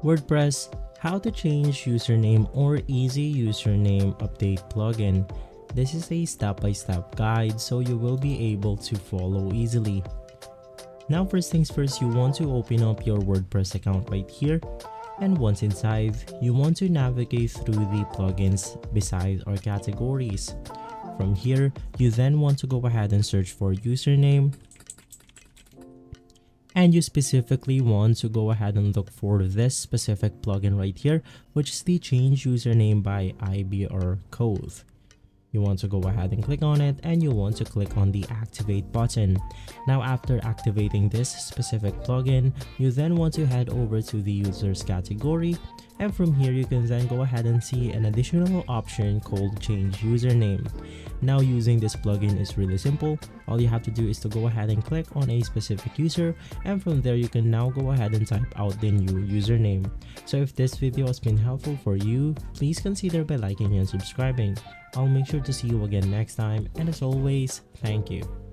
WordPress, how to change username or easy username update plugin. This is a step-by-step guide so you will be able to follow easily. Now first things first, you want to open up your WordPress account right here, and once inside, you want to navigate through the plugins beside our categories. From here, you then want to go ahead and search for username, and you specifically want to go ahead and look for this specific plugin right here, which is the change username by IBR code. You want to go ahead and click on it, and you want to click on the activate button. Now after activating this specific plugin, you then want to head over to the users category, and from here you can then go ahead and see an additional option called change username. Now using this plugin is really simple. All you have to do is to go ahead and click on a specific user, and from there you can now go ahead and type out the new username. So if this video has been helpful for you, please consider by liking and subscribing. I'll make sure to see you again next time, and as always, thank you.